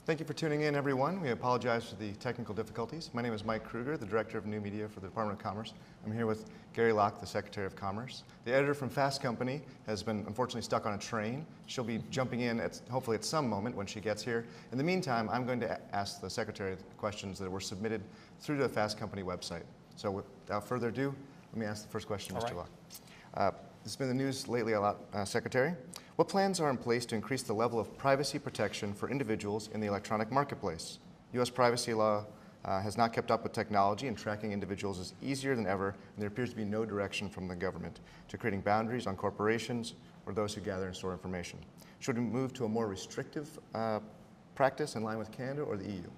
Thank you for tuning in, everyone. We apologize for the technical difficulties. My name is Mike Kruger, the Director of New Media for the Department of Commerce. I'm here with Gary Locke, the Secretary of Commerce. The editor from Fast Company has been unfortunately stuck on a train. She'll be jumping in hopefully at some moment when she gets here. In the meantime, I'm going to ask the Secretary the questions that were submitted through the Fast Company website. So without further ado, let me ask the first question, Mr. Locke. This has been in the news lately a lot, Secretary. What plans are in place to increase the level of privacy protection for individuals in the electronic marketplace? U.S. privacy law has not kept up with technology, and tracking individuals is easier than ever, and there appears to be no direction from the government to creating boundaries on corporations or those who gather and store information. Should we move to a more restrictive practice in line with Canada or the EU?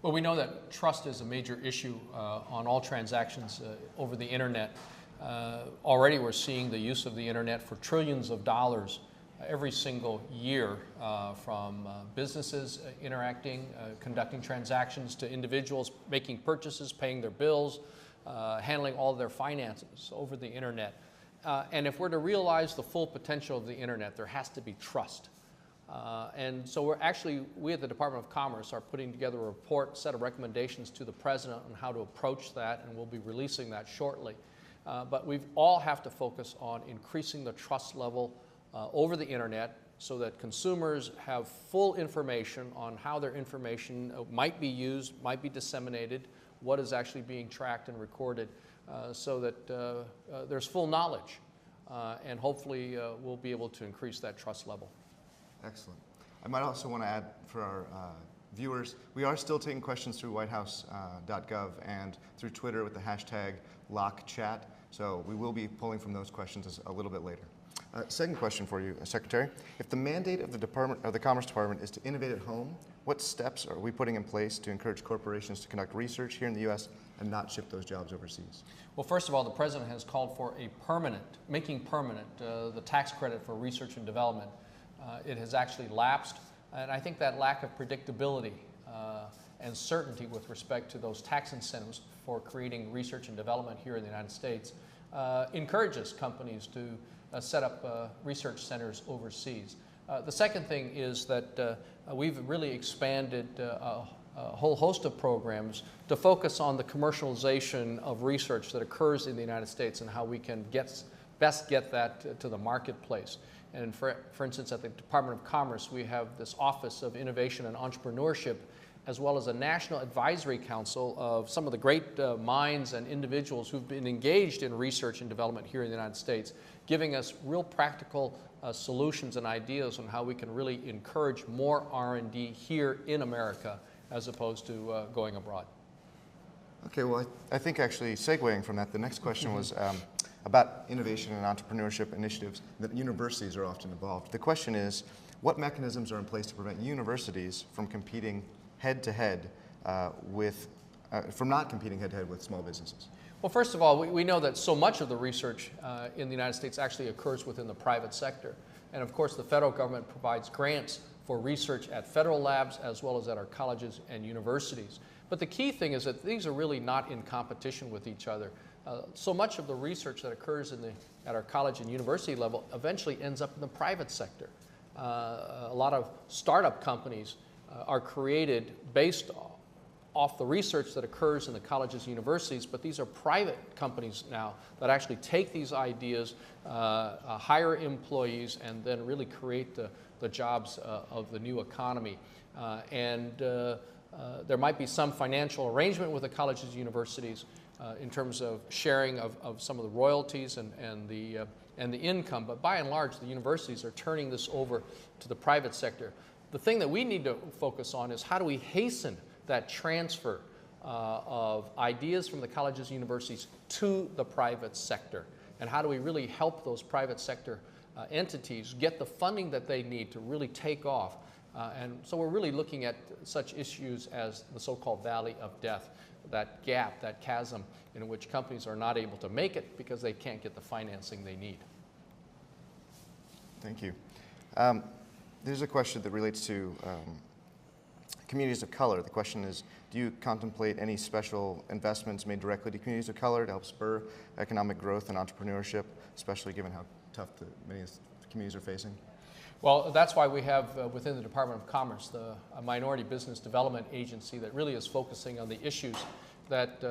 Well, we know that trust is a major issue on all transactions over the internet. Already we're seeing the use of the internet for trillions of dollars every single year, from businesses interacting, conducting transactions, to individuals making purchases, paying their bills, handling all of their finances over the internet. And if we're to realize the full potential of the internet, there has to be trust. And so we at the Department of Commerce are putting together a report, set of recommendations to the President on how to approach that, and we'll be releasing that shortly. But we all have to focus on increasing the trust level over the internet so that consumers have full information on how their information might be used, might be disseminated, what is actually being tracked and recorded, so that there's full knowledge. And hopefully we'll be able to increase that trust level. Excellent. I might also want to add for our viewers, we are still taking questions through whitehouse.gov and through Twitter with the hashtag LockeChat. So we will be pulling from those questions a little bit later. Second question for you, Secretary. If the mandate of the Commerce Department is to innovate at home, what steps are we putting in place to encourage corporations to conduct research here in the U.S. and not ship those jobs overseas? Well, first of all, the President has called for making permanent the tax credit for research and development. It has actually lapsed, and I think that lack of predictability and certainty with respect to those tax incentives for creating research and development here in the United States encourages companies to set up research centers overseas. The second thing is that we've really expanded a whole host of programs to focus on the commercialization of research that occurs in the United States and how we can best get that to the marketplace. And for instance, at the Department of Commerce, we have this Office of Innovation and Entrepreneurship, as well as a National Advisory Council of some of the great minds and individuals who've been engaged in research and development here in the United States, giving us real practical solutions and ideas on how we can really encourage more R&D here in America as opposed to going abroad. Okay, well, I think actually segueing from that, the next question was about innovation and entrepreneurship initiatives that universities are often involved. The question is, what mechanisms are in place to prevent universities from competing head-to-head from not competing head-to-head with small businesses? Well, first of all, we know that so much of the research in the United States actually occurs within the private sector. And of course, the federal government provides grants for research at federal labs as well as at our colleges and universities. But the key thing is that these are really not in competition with each other. So much of the research that occurs at our college and university level eventually ends up in the private sector. A lot of startup companies are created based off the research that occurs in the colleges and universities, but these are private companies now that actually take these ideas, hire employees, and then really create the jobs of the new economy. There might be some financial arrangement with the colleges and universities in terms of sharing of some of the royalties and the income, but by and large, the universities are turning this over to the private sector. The thing that we need to focus on is how do we hasten that transfer of ideas from the colleges and universities to the private sector, and how do we really help those private sector entities get the funding that they need to really take off. And so we're really looking at such issues as the so-called valley of death, that gap, that chasm in which companies are not able to make it because they can't get the financing they need. Thank you. There's a question that relates to communities of color. The question is, do you contemplate any special investments made directly to communities of color to help spur economic growth and entrepreneurship, especially given how tough many communities are facing? Well, that's why we have within the Department of Commerce a Minority Business Development Agency that really is focusing on the issues that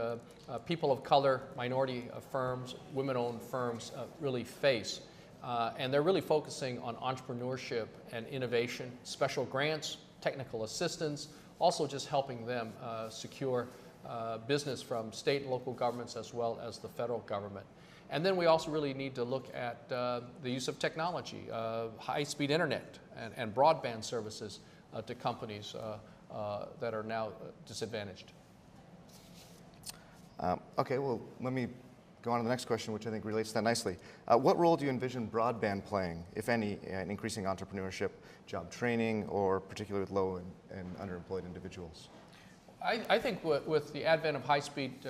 people of color, minority firms, women-owned firms really face. And they're really focusing on entrepreneurship and innovation, special grants, technical assistance, also just helping them secure business from state and local governments as well as the federal government. And then we also really need to look at the use of technology, high-speed internet and broadband services to companies that are now disadvantaged. Okay, well, let me go on to the next question, which I think relates to that nicely. What role do you envision broadband playing, if any, in increasing entrepreneurship, job training, or particularly with low and underemployed individuals? I think with the advent of high-speed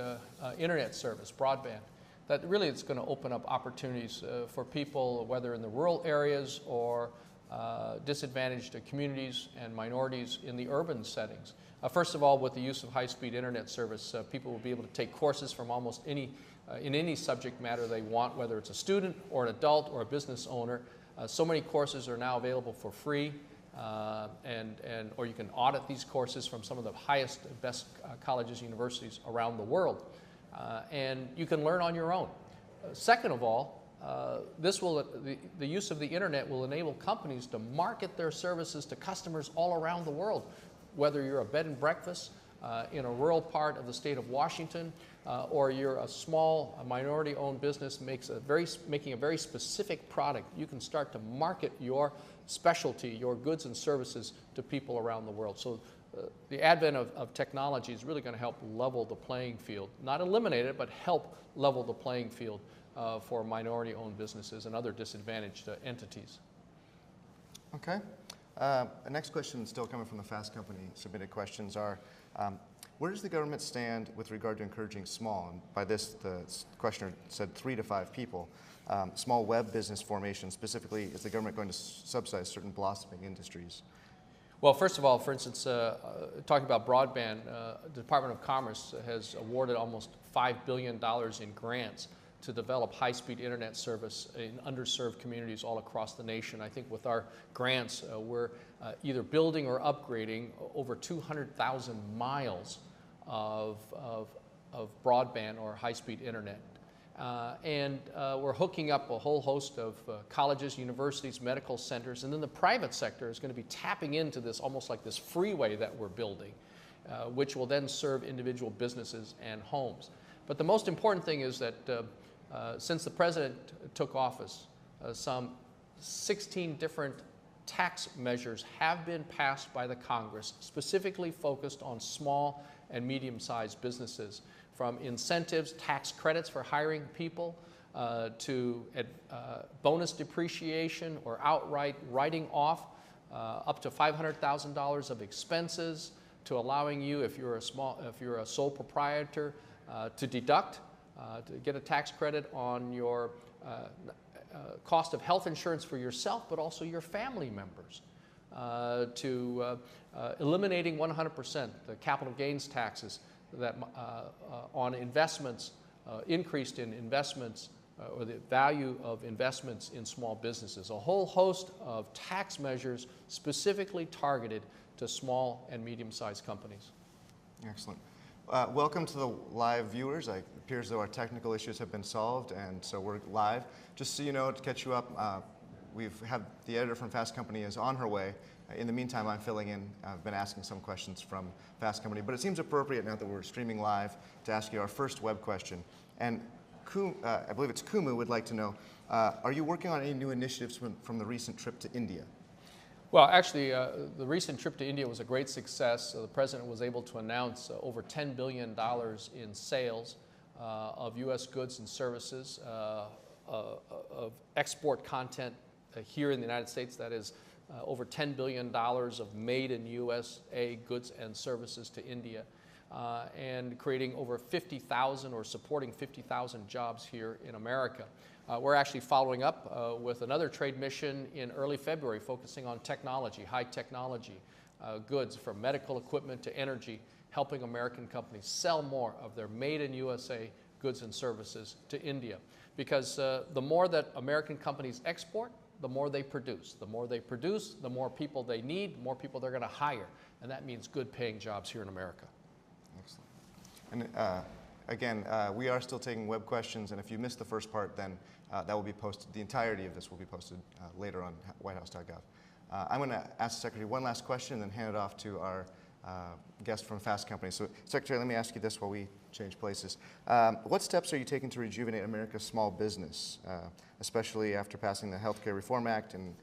internet service, broadband, that really it's going to open up opportunities for people, whether in the rural areas or disadvantaged communities and minorities in the urban settings. First of all, with the use of high-speed internet service, people will be able to take courses from almost any, in any subject matter they want, whether it's a student or an adult or a business owner. So many courses are now available for free, or you can audit these courses from some of the highest and best colleges and universities around the world. And you can learn on your own. Second of all, the use of the internet will enable companies to market their services to customers all around the world. Whether you're a bed and breakfast in a rural part of the state of Washington, or you're a small minority-owned business making a very specific product, you can start to market your specialty, your goods and services to people around the world. So the advent of technology is really going to help level the playing field. Not eliminate it, but help level the playing field for minority-owned businesses and other disadvantaged entities. Okay. The next question, still coming from the Fast Company submitted questions, are where does the government stand with regard to encouraging small, and by this the questioner said 3 to 5 people, small web business formation? Specifically, is the government going to subsidize certain blossoming industries? Well, first of all, for instance, talking about broadband, the Department of Commerce has awarded almost $5 billion in grants to develop high-speed internet service in underserved communities all across the nation. I think with our grants, we're either building or upgrading over 200,000 miles of broadband or high-speed internet. And we're hooking up a whole host of colleges, universities, medical centers, and then the private sector is going to be tapping into this almost like this freeway that we're building, which will then serve individual businesses and homes. But the most important thing is that since the president took office, some 16 different tax measures have been passed by the Congress, specifically focused on small and medium-sized businesses, from incentives, tax credits for hiring people, to bonus depreciation or outright writing off up to $500,000 of expenses, to allowing you, if you're a sole proprietor, to deduct, to get a tax credit on your cost of health insurance for yourself, but also your family members, to eliminating 100% the capital gains taxes that on investments, increased in investments, or the value of investments in small businesses. A whole host of tax measures specifically targeted to small and medium-sized companies. Excellent. Welcome to the live viewers. It appears as though our technical issues have been solved, and so we're live. Just so you know, to catch you up, we've had the editor from Fast Company is on her way. In the meantime, I'm filling in. I've been asking some questions from Fast Company, but it seems appropriate now that we're streaming live to ask you our first web question. And I believe it's Kumu would like to know, are you working on any new initiatives from the recent trip to India? Well, actually, the recent trip to India was a great success. The president was able to announce over $10 billion in sales of U.S. goods and services, of export content here in the United States. That is over $10 billion of made in USA goods and services to India, and creating over 50,000 or supporting 50,000 jobs here in America. We're actually following up with another trade mission in early February, focusing on technology, high technology goods, from medical equipment to energy, helping American companies sell more of their made in USA goods and services to India. Because the more that American companies export, the more they produce. The more they produce, the more people they need, the more people they're going to hire. And that means good paying jobs here in America. Excellent. And again, we are still taking web questions, and if you missed the first part, then that will be posted. The entirety of this will be posted later on whitehouse.gov. I'm going to ask the Secretary one last question and then hand it off to our guest from Fast Company. So, Secretary, let me ask you this while we change places. What steps are you taking to rejuvenate America's small business, especially after passing the Healthcare Reform Act and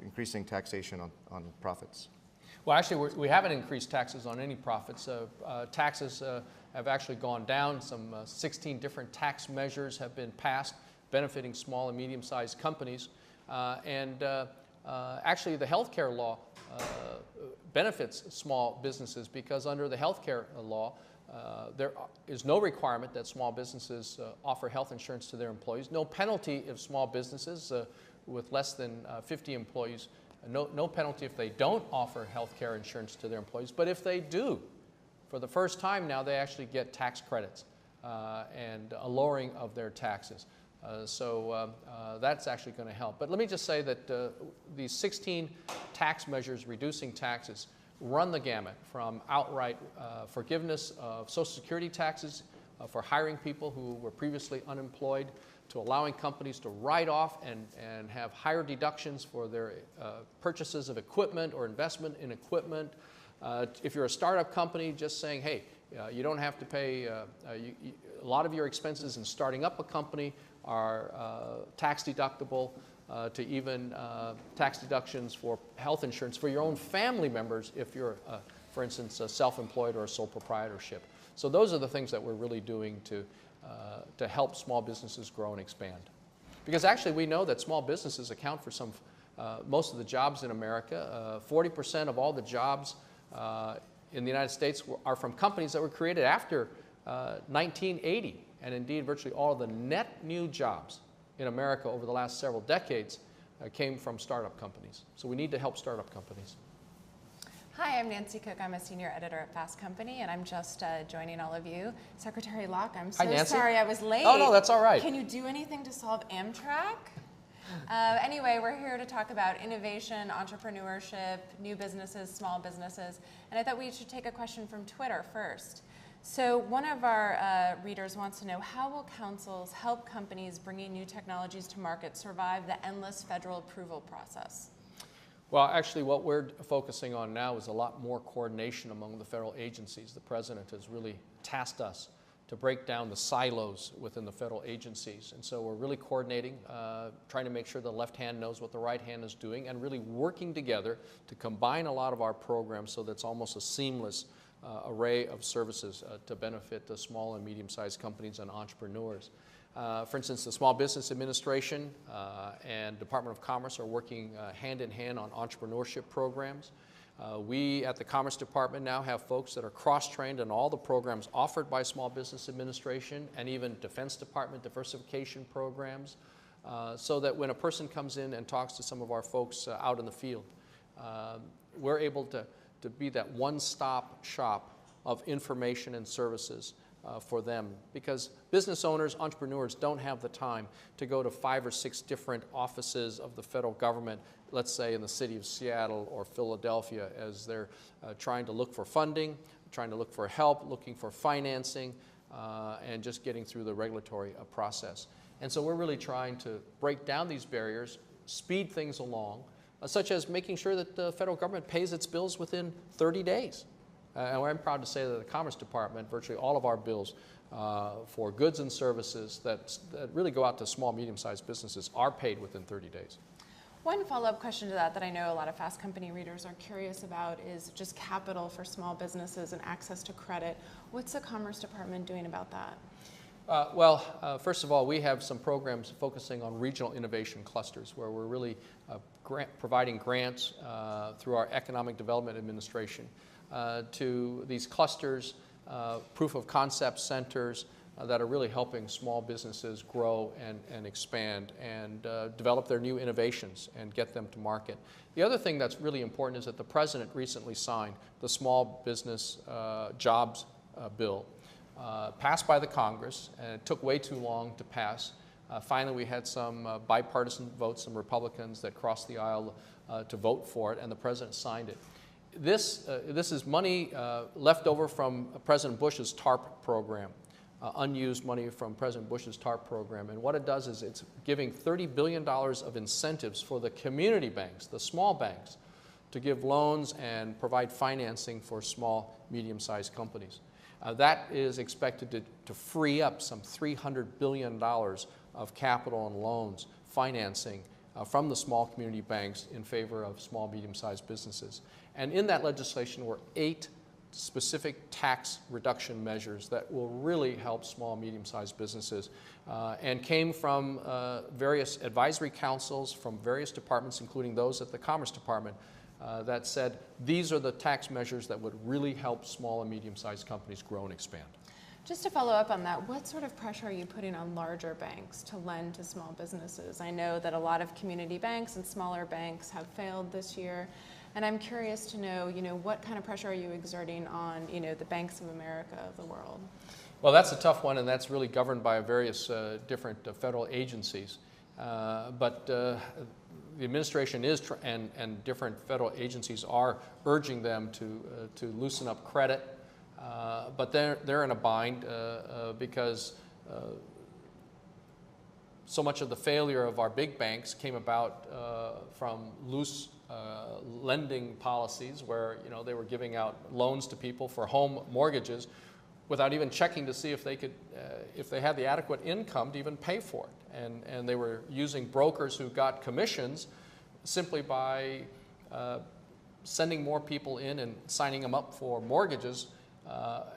increasing taxation on profits? Well, actually, we haven't increased taxes on any profits. Taxes have actually gone down. Some 16 different tax measures have been passed benefiting small and medium-sized companies. Actually, the healthcare law benefits small businesses because under the healthcare law, there is no requirement that small businesses offer health insurance to their employees. No penalty if small businesses with less than 50 employees, no penalty if they don't offer health care insurance to their employees. But if they do, for the first time now, they actually get tax credits and a lowering of their taxes. So that's actually going to help. But let me just say that these 16 tax measures reducing taxes run the gamut from outright forgiveness of Social Security taxes for hiring people who were previously unemployed, to allowing companies to write off and have higher deductions for their purchases of equipment or investment in equipment. If you're a startup company, just saying, hey, you don't have to pay, a lot of your expenses in starting up a company are tax deductible, to even tax deductions for health insurance for your own family members if you're, for instance, self-employed or a sole proprietorship. So those are the things that we're really doing to help small businesses grow and expand. Because actually we know that small businesses account for most of the jobs in America. 40% of all the jobs in the United States are from companies that were created after 1980. And indeed, virtually all of the net new jobs in America over the last several decades came from startup companies. So we need to help startup companies. Hi, I'm Nancy Cook. I'm a senior editor at Fast Company, and I'm just joining all of you. Secretary Locke, I'm so sorry I was late. Oh, no, that's all right. Can you do anything to solve Amtrak? Anyway, we're here to talk about innovation, entrepreneurship, new businesses, small businesses, and I thought we should take a question from Twitter first. So one of our readers wants to know, how will councils help companies bringing new technologies to market survive the endless federal approval process? Well, actually, what we're focusing on now is a lot more coordination among the federal agencies. The President has really tasked us to break down the silos within the federal agencies. And so we're really coordinating, trying to make sure the left hand knows what the right hand is doing, and really working together to combine a lot of our programs so that's almost a seamless array of services to benefit the small and medium-sized companies and entrepreneurs. For instance, the Small Business Administration and Department of Commerce are working hand in hand on entrepreneurship programs. We at the Commerce Department now have folks that are cross-trained in all the programs offered by Small Business Administration and even Defense Department diversification programs, so that when a person comes in and talks to some of our folks out in the field, we're able to be that one-stop shop of information and services for them, because business owners, entrepreneurs don't have the time to go to 5 or 6 different offices of the federal government, let's say in the city of Seattle or Philadelphia, as they're trying to look for funding, trying to look for help, looking for financing, and just getting through the regulatory process. And so we're really trying to break down these barriers, speed things along, such as making sure that the federal government pays its bills within 30 days. And I'm proud to say that the Commerce Department, virtually all of our bills for goods and services that really go out to small, medium-sized businesses are paid within 30 days. One follow-up question to that I know a lot of Fast Company readers are curious about is just capital for small businesses and access to credit. What's the Commerce Department doing about that? First of all, we have some programs focusing on regional innovation clusters where we're really providing grants through our Economic Development Administration to these clusters, proof of concept centers that are really helping small businesses grow and expand and develop their new innovations and get them to market. The other thing that's really important is that the President recently signed the Small Business Jobs Bill, passed by the Congress, and it took way too long to pass. Finally, we had some bipartisan votes, some Republicans that crossed the aisle to vote for it, and the president signed it. This is money left over from President Bush's TARP program, unused money from President Bush's TARP program. And what it does is it's giving $30 billion of incentives for the community banks, the small banks, to give loans and provide financing for small, medium-sized companies. That is expected to free up some $300 billion of capital and loans financing from the small community banks in favor of small, medium-sized businesses. And in that legislation were 8 specific tax reduction measures that will really help small, medium-sized businesses and came from various advisory councils from various departments, including those at the Commerce Department, that said these are the tax measures that would really help small and medium-sized companies grow and expand. Just to follow up on that, what sort of pressure are you putting on larger banks to lend to small businesses? I know that a lot of community banks and smaller banks have failed this year, and I'm curious to know, what kind of pressure are you exerting on, the Banks of America of the world? Well, that's a tough one, and that's really governed by various different federal agencies. But the administration is, and different federal agencies are urging them to loosen up credit. But they're in a bind because so much of the failure of our big banks came about from loose lending policies where they were giving out loans to people for home mortgages without even checking to see if they could, if they had the adequate income to even pay for it, and they were using brokers who got commissions simply by sending more people in and signing them up for mortgages.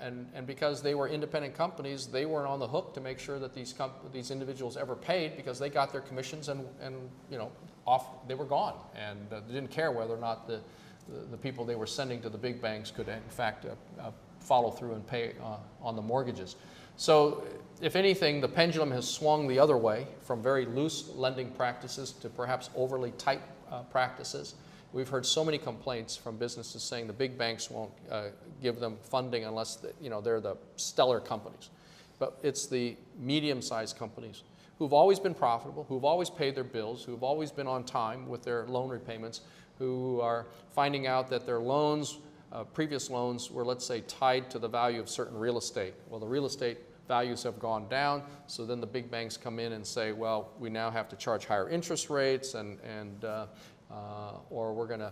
And because they were independent companies, they weren't on the hook to make sure that these individuals ever paid because they got their commissions and they were gone, and they didn't care whether or not the people they were sending to the big banks could in fact follow through and pay on the mortgages. So if anything, the pendulum has swung the other way from very loose lending practices to perhaps overly tight practices. We've heard so many complaints from businesses saying the big banks won't give them funding unless they're the stellar companies. But it's the medium-sized companies who've always been profitable, who've always paid their bills, who've always been on time with their loan repayments, who are finding out that their loans, previous loans, were, let's say, tied to the value of certain real estate. Well, the real estate values have gone down, so then the big banks come in and say, well, we now have to charge higher interest rates or we're going to,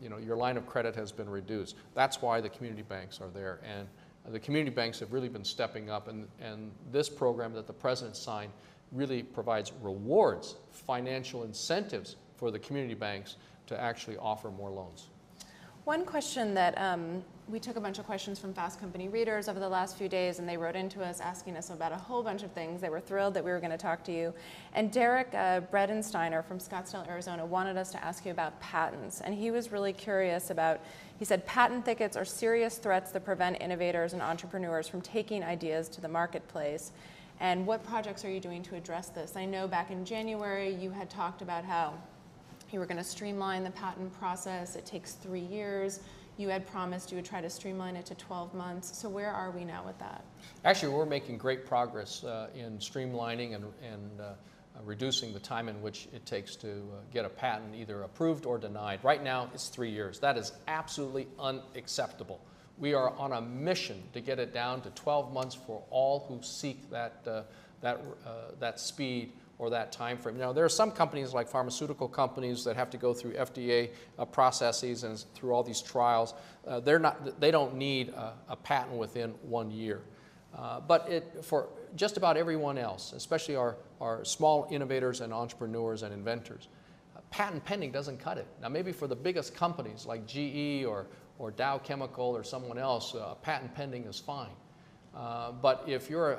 your line of credit has been reduced. That's why the community banks are there. And the community banks have really been stepping up. And this program that the president signed really provides rewards, financial incentives for the community banks to actually offer more loans. One question that we took a bunch of questions from Fast Company readers over the last few days, and they wrote into us asking us about a whole bunch of things. They were thrilled that we were going to talk to you. And Derek Bredensteiner from Scottsdale, Arizona, wanted us to ask you about patents. And he was really curious about, he said, patent thickets are serious threats that prevent innovators and entrepreneurs from taking ideas to the marketplace. And what projects are you doing to address this? I know back in January you had talked about how you were going to streamline the patent process. It takes 3 years. You had promised you would try to streamline it to 12 months. So where are we now with that? Actually, we're making great progress in streamlining and reducing the time in which it takes to get a patent either approved or denied. Right now, it's 3 years. That is absolutely unacceptable. We are on a mission to get it down to 12 months for all who seek that speed or that time frame. Now, there are some companies like pharmaceutical companies that have to go through FDA processes and through all these trials. They don't need a patent within 1 year. But for just about everyone else, especially our small innovators and entrepreneurs and inventors, patent pending doesn't cut it. Now, maybe for the biggest companies like GE or Dow Chemical or someone else, patent pending is fine. But if you're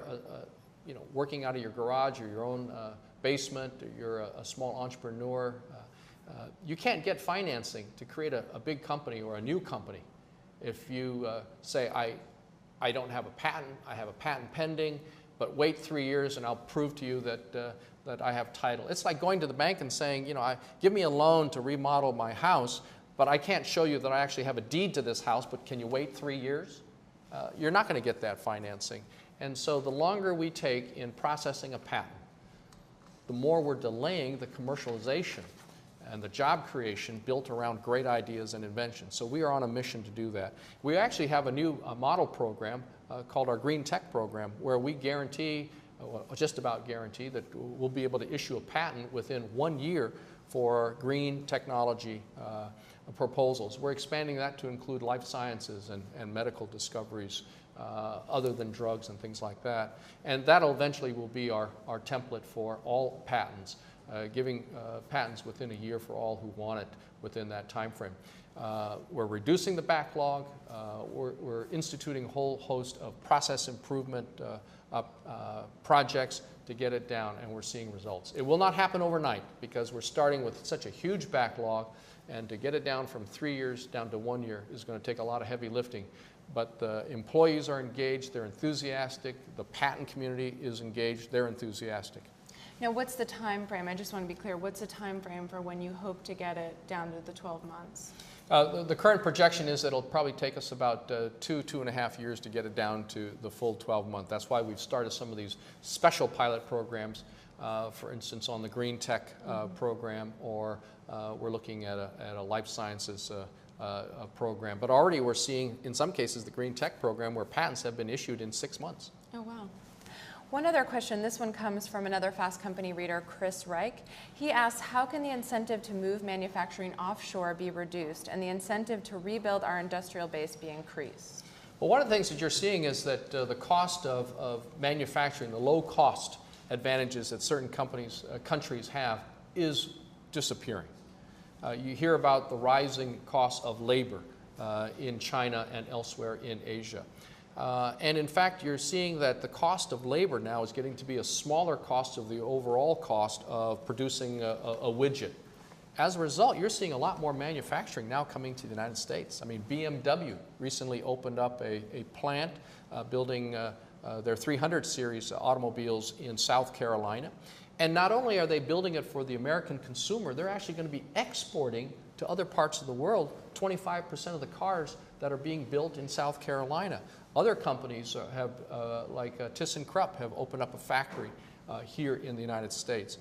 working out of your garage or your own basement, or you're a small entrepreneur, you can't get financing to create a big company or a new company. If you say, I don't have a patent, I have a patent pending, but wait 3 years and I'll prove to you that I have title. It's like going to the bank and saying, give me a loan to remodel my house, but I can't show you that I actually have a deed to this house, but can you wait 3 years? You're not going to get that financing. And so the longer we take in processing a patent, the more we're delaying the commercialization and the job creation built around great ideas and inventions. So we are on a mission to do that. We actually have a new model program called our Green Tech Program, where we guarantee, just about guarantee, that we'll be able to issue a patent within 1 year for green technology proposals. We're expanding that to include life sciences and medical discoveries other than drugs and things like that. And that'll eventually will be our template for all patents, giving patents within a year for all who want it within that time frame. We're reducing the backlog. We're instituting a whole host of process improvement projects to get it down, and we're seeing results. It will not happen overnight because we're starting with such a huge backlog, and to get it down from 3 years down to 1 year is going to take a lot of heavy lifting. But the employees are engaged, they're enthusiastic, the patent community is engaged, they're enthusiastic. Now, what's the time frame? I just want to be clear. What's the time frame for when you hope to get it down to the 12 months? The current projection is that it'll probably take us about 2.5 years to get it down to the full 12 month. That's why we've started some of these special pilot programs, for instance, on the Green Tech program, or we're looking at a life sciences program. But already we're seeing, in some cases, the Green Tech program where patents have been issued in 6 months. Oh, wow. One other question, this one comes from another Fast Company reader, Chris Reich. He asks, how can the incentive to move manufacturing offshore be reduced and the incentive to rebuild our industrial base be increased? Well, one of the things that you're seeing is that the cost of manufacturing, the low cost advantages that certain countries have, is disappearing. You hear about the rising cost of labor in China and elsewhere in Asia. And in fact, you're seeing that the cost of labor now is getting to be a smaller cost of the overall cost of producing a widget. As a result, you're seeing a lot more manufacturing now coming to the United States. I mean, BMW recently opened up a plant building their 300 series automobiles in South Carolina. And not only are they building it for the American consumer, they're actually going to be exporting to other parts of the world 25% of the cars that are being built in South Carolina. Other companies have, like ThyssenKrupp, have opened up a factory here in the United States.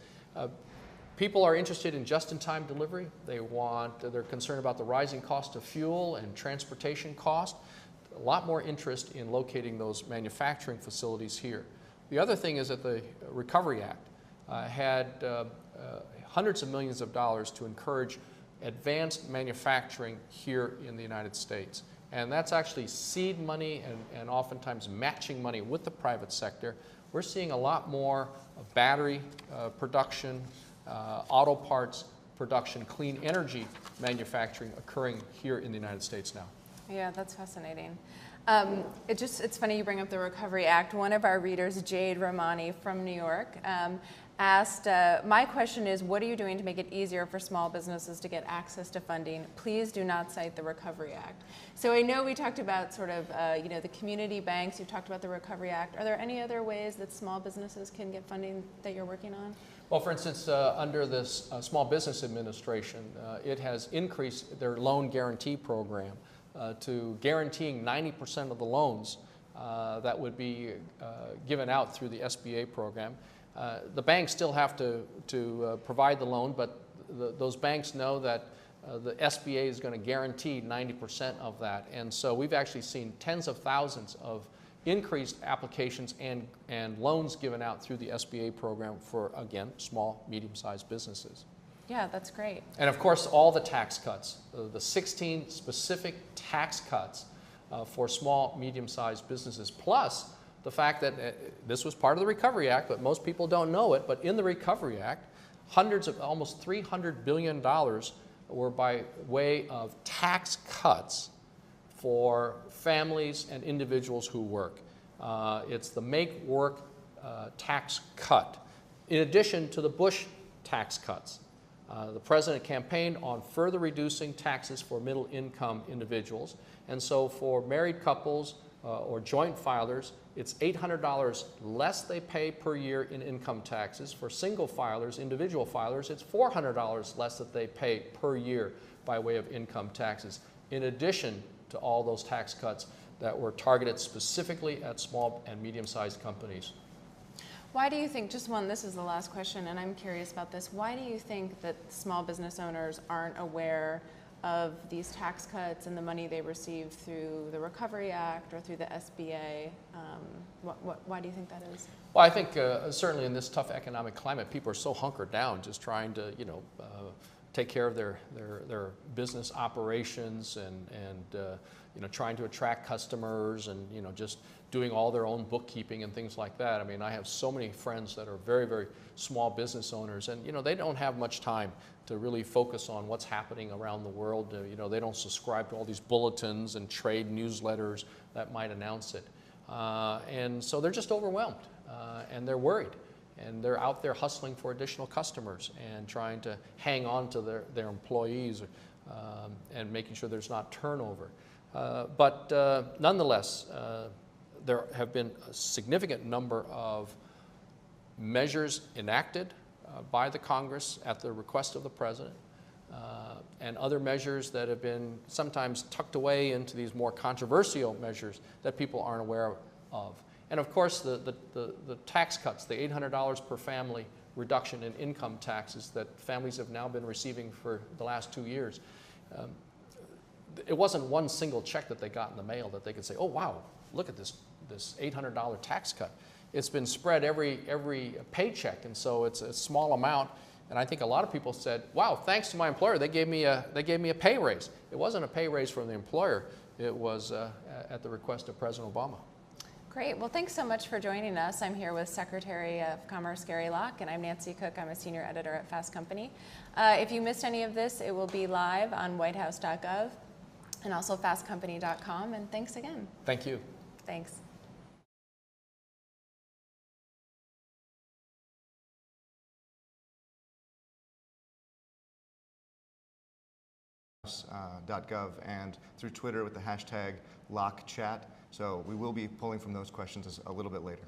People are interested in just-in-time delivery. They're concerned about the rising cost of fuel and transportation cost. A lot more interest in locating those manufacturing facilities here. The other thing is that the Recovery Act had hundreds of millions of dollars to encourage advanced manufacturing here in the United States. And that's actually seed money and oftentimes matching money with the private sector. We're seeing a lot more battery production, auto parts production, clean energy manufacturing occurring here in the United States now. Yeah, that's fascinating. It's funny you bring up the Recovery Act. One of our readers, Jade Ramani from New York, asked, my question is, what are you doing to make it easier for small businesses to get access to funding? Please do not cite the Recovery Act. So I know we talked about sort of, the community banks, you've talked about the Recovery Act. Are there any other ways that small businesses can get funding that you're working on? Well, for instance, under this Small Business Administration, it has increased their loan guarantee program to guaranteeing 90% of the loans that would be given out through the SBA program. The banks still have to provide the loan, but those banks know that the SBA is going to guarantee 90% of that. And so we've actually seen tens of thousands of increased applications and loans given out through the SBA program for, again, small, medium-sized businesses. Yeah, that's great. And of course, all the tax cuts, the 16 specific tax cuts for small, medium-sized businesses, plus the fact that this was part of the Recovery Act, but most people don't know it, but in the Recovery Act, almost $300 billion were by way of tax cuts for families and individuals who work. It's the Make Work tax cut, in addition to the Bush tax cuts. The president campaigned on further reducing taxes for middle-income individuals, and so for married couples or joint filers, it's $800 less they pay per year in income taxes. For single filers, individual filers, it's $400 less that they pay per year by way of income taxes, in addition to all those tax cuts that were targeted specifically at small and medium-sized companies. Why do you think, just one, this is the last question, and I'm curious about this. Why do you think that small business owners aren't aware of these tax cuts and the money they receive through the Recovery Act or through the SBA? Why do you think that is? Well, I think certainly in this tough economic climate, people are so hunkered down just trying to, take care of their business operations and trying to attract customers and, just doing all their own bookkeeping and things like that. I mean, I have so many friends that are very, very small business owners, and, they don't have much time to really focus on what's happening around the world. They don't subscribe to all these bulletins and trade newsletters that might announce it. And so they're just overwhelmed, and they're worried. And they're out there hustling for additional customers and trying to hang on to their employees and making sure there's not turnover. But nonetheless, there have been a significant number of measures enacted by the Congress at the request of the President, and other measures that have been sometimes tucked away into these more controversial measures that people aren't aware of. And of course, the tax cuts, the $800 per family reduction in income taxes that families have now been receiving for the last 2 years. It wasn't one single check that they got in the mail that they could say, oh, wow, look at this $800 tax cut. It's been spread every paycheck, and so it's a small amount. And I think a lot of people said, wow, thanks to my employer, they gave me a pay raise. It wasn't a pay raise from the employer. It was at the request of President Obama. Great. Well, thanks so much for joining us. I'm here with Secretary of Commerce Gary Locke, and I'm Nancy Cook. I'm a senior editor at Fast Company. If you missed any of this, it will be live on whitehouse.gov and also fastcompany.com. And thanks again. Thank you. Thanks. .gov and through Twitter with the hashtag LockeChat. So we will be pulling from those questions a little bit later.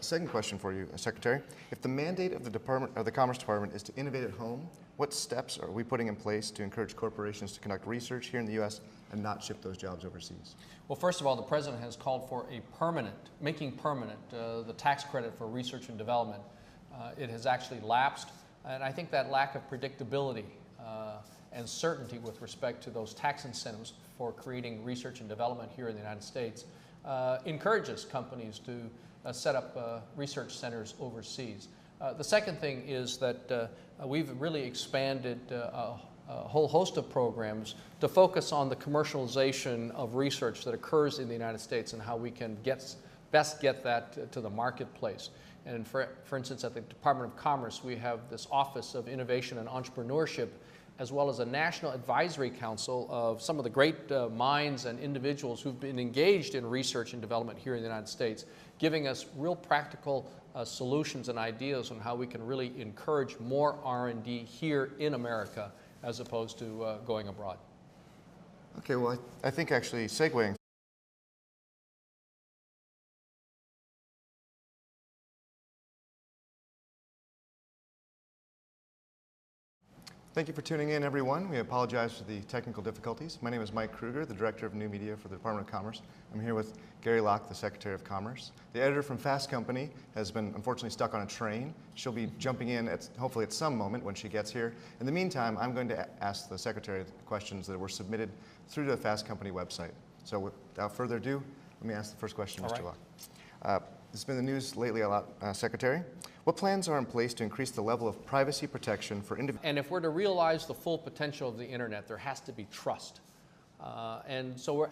Second question for you, Secretary. If the mandate of the Commerce Department is to innovate at home, what steps are we putting in place to encourage corporations to conduct research here in the U.S. and not ship those jobs overseas? Well, first of all, the President has called for making permanent the tax credit for research and development. It has actually lapsed, and I think that lack of predictability and certainty with respect to those tax incentives for creating research and development here in the United States encourages companies to set up research centers overseas. The second thing is that we've really expanded a whole host of programs to focus on the commercialization of research that occurs in the United States and how we can best get that to the marketplace. And for instance, at the Department of Commerce, we have this Office of Innovation and Entrepreneurship, as well as a National Advisory Council of some of the great minds and individuals who've been engaged in research and development here in the United States, giving us real practical solutions and ideas on how we can really encourage more R&D here in America as opposed to going abroad. Okay, well, I think actually segueing. Thank you for tuning in, everyone. We apologize for the technical difficulties. My name is Mike Kruger, the Director of New Media for the Department of Commerce. I'm here with Gary Locke, the Secretary of Commerce. The editor from Fast Company has been unfortunately stuck on a train. She'll be jumping in hopefully at some moment when she gets here. In the meantime, I'm going to ask the Secretary the questions that were submitted through the Fast Company website. So without further ado, let me ask the first question, Mr. Locke. This has been in the news lately a lot, Secretary. What plans are in place to increase the level of privacy protection for individuals? And if we're to realize the full potential of the internet, there has to be trust. And so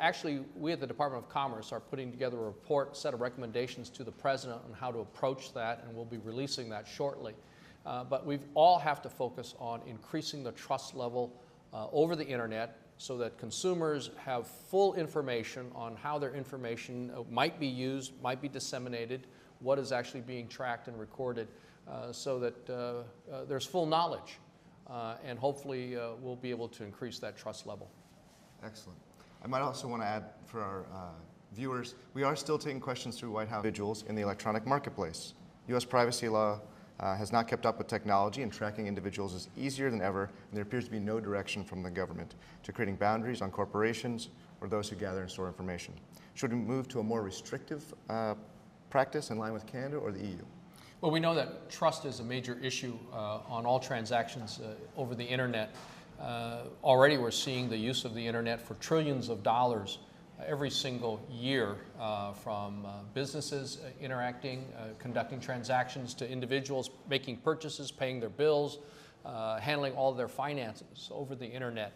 we at the Department of Commerce are putting together a report, set of recommendations to the President on how to approach that, and we'll be releasing that shortly. But we all have to focus on increasing the trust level over the internet so that consumers have full information on how their information might be used, might be disseminated, what is actually being tracked and recorded, so that there's full knowledge. And hopefully we'll be able to increase that trust level. Excellent. I might also want to add for our viewers, we are still taking questions through White House individuals in the electronic marketplace. U.S. privacy law has not kept up with technology, and tracking individuals is easier than ever, and there appears to be no direction from the government to creating boundaries on corporations or those who gather and store information. Should we move to a more restrictive practice in line with Canada or the EU? Well, we know that trust is a major issue on all transactions over the internet. Already we're seeing the use of the internet for trillions of dollars every single year, from businesses interacting, conducting transactions, to individuals making purchases, paying their bills, handling all their finances over the internet.